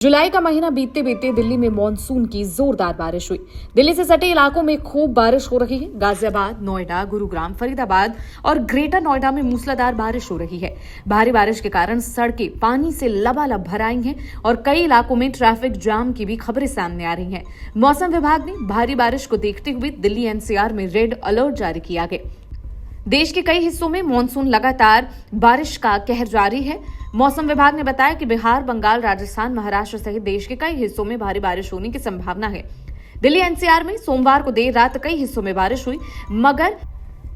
जुलाई का महीना बीतते बीतते दिल्ली में मॉनसून की जोरदार बारिश हुई। दिल्ली से सटे इलाकों में खूब बारिश हो रही है। गाजियाबाद, नोएडा, गुरुग्राम, फरीदाबाद और ग्रेटर नोएडा में मूसलाधार बारिश हो रही है। भारी बारिश के कारण सड़कें पानी से लबालब भर आई हैं और कई इलाकों में ट्रैफिक जाम की भी खबरें सामने आ रही हैं। मौसम विभाग ने भारी बारिश को देखते हुए दिल्ली एनसीआर में रेड अलर्ट जारी किया गया। देश के कई हिस्सों में मानसून लगातार बारिश का कहर जारी है। मौसम विभाग ने बताया कि बिहार, बंगाल, राजस्थान, महाराष्ट्र सहित देश के कई हिस्सों में भारी बारिश होने की संभावना है। दिल्ली एनसीआर में सोमवार को देर रात कई हिस्सों में बारिश हुई, मगर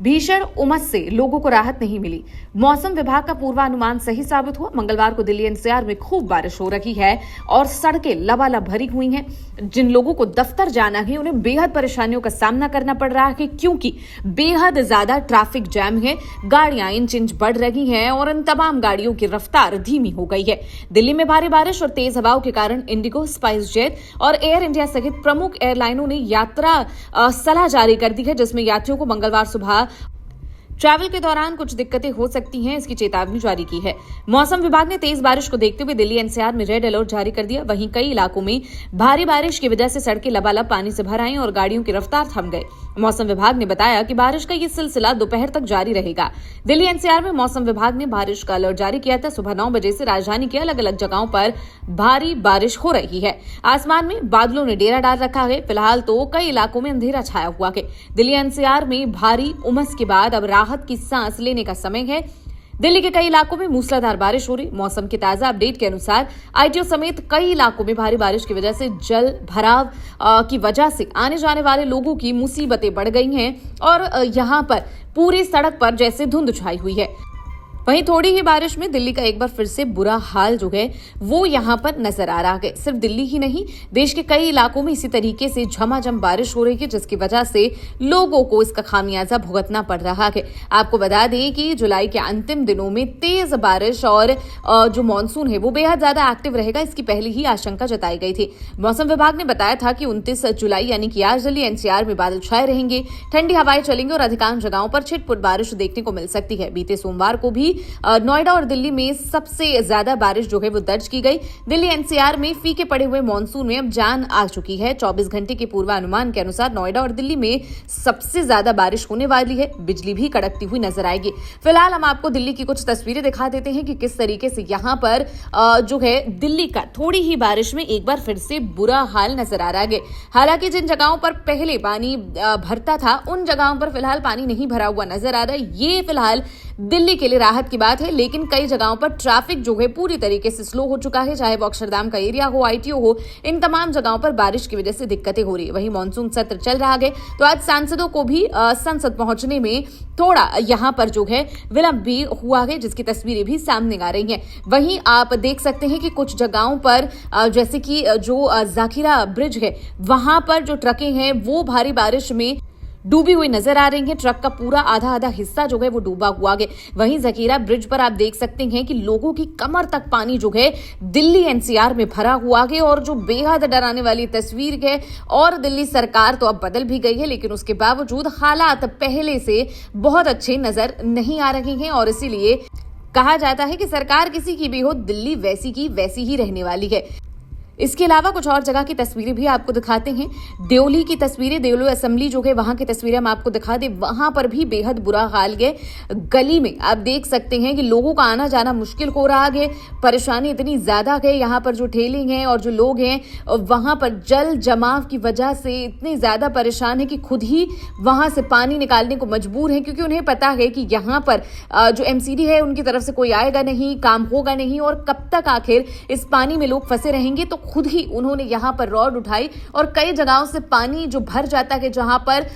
भीषण उमस से लोगों को राहत नहीं मिली। मौसम विभाग का पूर्वानुमान सही साबित हुआ। मंगलवार को दिल्ली एनसीआर में खूब बारिश हो रही है और सड़कें लबालब भरी हुई हैं। जिन लोगों को दफ्तर जाना है उन्हें बेहद परेशानियों का सामना करना पड़ रहा है, क्योंकि बेहद ज्यादा ट्रैफिक जैम है। गाड़ियां इंच इंच बढ़ रही हैं और इन तमाम गाड़ियों की रफ्तार धीमी हो गई है। दिल्ली में भारी बारिश और तेज हवाओं के कारण इंडिगो, स्पाइस जेट और एयर इंडिया सहित प्रमुख एयरलाइनों ने यात्रा सलाह जारी कर दी है, जिसमें यात्रियों को मंगलवार सुबह ट्रैवल के दौरान कुछ दिक्कतें हो सकती हैं, इसकी चेतावनी जारी की है। मौसम विभाग ने तेज बारिश को देखते हुए दिल्ली एनसीआर में रेड अलर्ट जारी कर दिया। वहीं कई इलाकों में भारी बारिश की वजह से सड़कें लबालब पानी से भर आई और गाड़ियों की रफ्तार थम गई। मौसम विभाग ने बताया कि बारिश का ये सिलसिला दोपहर तक जारी रहेगा। दिल्ली एनसीआर में मौसम विभाग ने बारिश का अलर्ट जारी किया था। सुबह 9 बजे से राजधानी के अलग अलग जगहों पर भारी बारिश हो रही है। आसमान में बादलों ने डेरा डाल रखा है। फिलहाल तो कई इलाकों में अंधेरा छाया हुआ है। दिल्ली एनसीआर में भारी उमस के बाद अब राहत की सांस लेने का समय है। दिल्ली के कई इलाकों में मूसलाधार बारिश हो रही। मौसम की ताजा अपडेट के अनुसार आईटीओ समेत कई इलाकों में भारी बारिश की वजह से जल भराव की वजह से आने जाने वाले लोगों की मुसीबतें बढ़ गई हैं और यहां पर पूरी सड़क पर जैसे धुंध छाई हुई है। वहीं थोड़ी ही बारिश में दिल्ली का एक बार फिर से बुरा हाल जो है वो यहां पर नजर आ रहा है। सिर्फ दिल्ली ही नहीं, देश के कई इलाकों में इसी तरीके से झमाझम बारिश हो रही है, जिसकी वजह से लोगों को इसका खामियाजा भुगतना पड़ रहा है। आपको बता दें कि जुलाई के अंतिम दिनों में तेज बारिश और जो मानसून है वो बेहद ज्यादा एक्टिव रहेगा, इसकी पहले ही आशंका जताई गई थी। मौसम विभाग ने बताया था कि 29 जुलाई यानी कि आज दिल्ली एनसीआर में बादल छाए रहेंगे, ठंडी हवाएं चलेंगी और अधिकांश जगहों पर छिटपुट बारिश देखने को मिल सकती है। बीते सोमवार को भी नोएडा और दिल्ली में सबसे ज्यादा बारिश जो है वो दर्ज की गई। दिल्ली एनसीआर में फीके पड़े हुए मानसून में अब जान आ चुकी है। 24 घंटे के पूर्वानुमान के अनुसार नोएडा और दिल्ली में सबसे ज्यादा बारिश होने वाली है। बिजली भी कड़कती हुई नजर आएगी। फिलहाल हम आपको दिल्ली की कुछ तस्वीरें दिखा देते हैं कि किस तरीके से यहाँ पर जो है दिल्ली का थोड़ी ही बारिश में एक बार फिर से बुरा हाल नजर आ रहा है। हालांकि जिन जगहों पर पहले पानी भरता था उन जगहों पर फिलहाल पानी नहीं भरा हुआ नजर आ रहा है। ये फिलहाल दिल्ली के लिए राहत की बात है, लेकिन कई जगहों पर ट्रैफिक जो है पूरी तरीके से स्लो हो चुका है। चाहे वो अक्षरधाम का एरिया हो, आईटीओ हो, इन तमाम जगहों पर बारिश की वजह से दिक्कतें हो रही है। वहीं मानसून सत्र चल रहा है, तो आज सांसदों को भी संसद पहुंचने में थोड़ा यहां पर जो है विलंब भी हुआ है, जिसकी तस्वीरें भी सामने आ रही हैं। वहीं आप देख सकते हैं कि कुछ जगहों पर जैसे कि जो जाखिरा ब्रिज है वहां पर जो ट्रकें हैं वो भारी बारिश में डूबी हुई नजर आ रही है। ट्रक का पूरा आधा हिस्सा जो है वो डूबा हुआ है। वहीं जखीरा ब्रिज पर आप देख सकते हैं कि लोगों की कमर तक पानी जो है दिल्ली एनसीआर में भरा हुआ है और जो बेहद डराने वाली तस्वीर है। और दिल्ली सरकार तो अब बदल भी गई है, लेकिन उसके बावजूद हालात पहले से बहुत अच्छे नजर नहीं आ रहे हैं और इसीलिए कहा जाता है कि सरकार किसी की भी हो, दिल्ली वैसी की वैसी ही रहने वाली है। इसके अलावा कुछ और जगह की तस्वीरें भी आपको दिखाते हैं। देवली की तस्वीरें, देवली असेंबली जो है वहां की तस्वीरें हम आपको दिखा दें। वहां पर भी बेहद बुरा हाल है। गली में आप देख सकते हैं कि लोगों का आना जाना मुश्किल हो रहा है। परेशानी इतनी ज्यादा है, यहाँ पर जो ठेले हैं और जो लोग हैं वहां पर जल जमाव की वजह से इतने ज्यादा परेशान है कि खुद ही वहां से पानी निकालने को मजबूर है, क्योंकि उन्हें पता है कि यहाँ पर जो एमसीडी है उनकी तरफ से कोई आएगा नहीं, काम होगा नहीं और कब तक आखिर इस पानी में लोग फंसे रहेंगे। तो खुद ही उन्होंने यहां पर रॉड उठाई और कई जगहों से पानी जो भर जाता है, जहां पर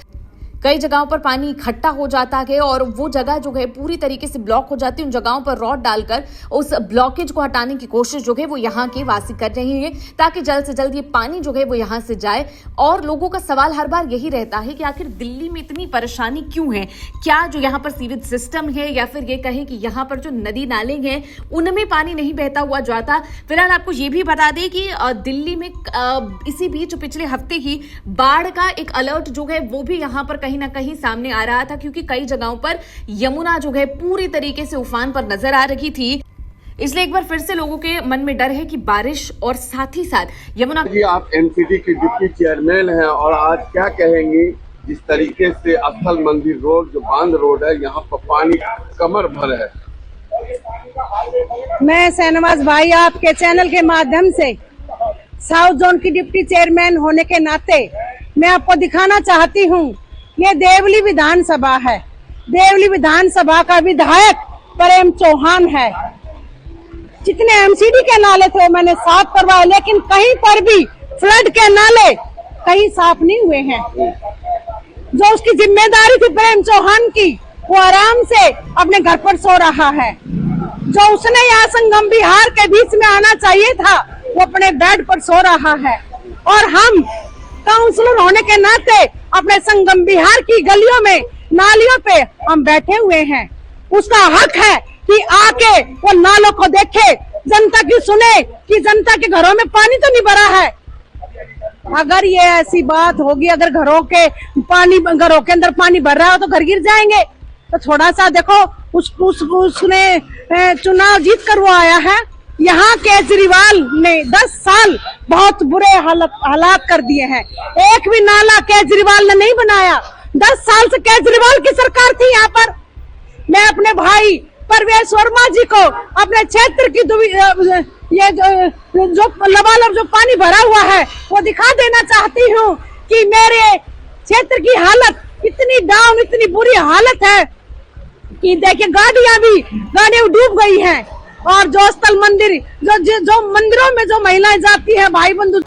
कई जगहों पर पानी इकट्ठा हो जाता है और वो जगह जो है पूरी तरीके से ब्लॉक हो जाती है। उन जगहों पर रॉड डालकर उस ब्लॉकेज को हटाने की कोशिश जो है वो यहाँ के वासी कर रहे हैं, ताकि जल्द से जल्द ये पानी जो है वो यहाँ से जाए। और लोगों का सवाल हर बार यही रहता है कि आखिर दिल्ली में इतनी परेशानी क्यों है? क्या जो यहाँ पर सीवेज सिस्टम है या फिर ये कहें कि यहाँ पर जो नदी नाले हैं उनमें पानी नहीं बहता हुआ जाता? फिलहाल आपको ये भी बता दें कि दिल्ली में इसी बीच पिछले हफ्ते ही बाढ़ का एक अलर्ट जो है वो भी यहाँ पर कहीं ना कहीं सामने आ रहा था, क्योंकि कई जगहों पर यमुना जो है पूरी तरीके से उफान पर नजर आ रही थी। इसलिए एक बार फिर से लोगों के मन में डर है कि बारिश और साथ ही साथ यमुना। जी, आप एमसीडी की डिप्टी चेयरमैन हैं और आज क्या कहेंगी जिस तरीके से स्थल मंदिर रोड जो बांध रोड है यहाँ पर पानी कमर भर है। मैं शहनवाज भाई आपके चैनल के माध्यम से साउथ जोन की डिप्टी चेयरमैन होने के नाते मैं आपको दिखाना चाहती हूँ, ये देवली विधानसभा है। देवली विधानसभा का विधायक प्रेम चौहान है। जितने एमसीडी के नाले थे मैंने साफ करवाए, लेकिन कहीं पर भी फ्लड के नाले कहीं साफ नहीं हुए हैं। जो उसकी जिम्मेदारी थी प्रेम चौहान की, वो आराम से अपने घर पर सो रहा है। जो उसने यहाँ संगम बिहार के बीच में आना चाहिए था, वो अपने बेड पर सो रहा है। और हम काउंसलर होने के नाते अपने संगम बिहार की गलियों में नालियों पे हम बैठे हुए हैं। उसका हक है कि आके वो नालों को देखे, जनता की सुने कि जनता के घरों में पानी तो नहीं भरा है। अगर ये ऐसी बात होगी, अगर घरों के अंदर पानी भर रहा हो तो घर गिर जाएंगे। तो थोड़ा सा देखो, उसने चुनाव जीत कर वो आया है। यहाँ केजरीवाल ने 10 साल बहुत बुरे हालात कर दिए हैं। एक भी नाला केजरीवाल ने नहीं बनाया। 10 साल से केजरीवाल की सरकार थी यहाँ पर। मैं अपने भाई परवेश वर्मा जी को अपने क्षेत्र की ये जो लबालब जो पानी भरा हुआ है वो दिखा देना चाहती हूँ कि मेरे क्षेत्र की हालत इतनी डाउन, इतनी बुरी हालत है कि देखिए गाड़ियां डूब गई हैं। और जो स्थल मंदिर जो मंदिरों में जो महिलाएं जाती हैं, भाई बंधु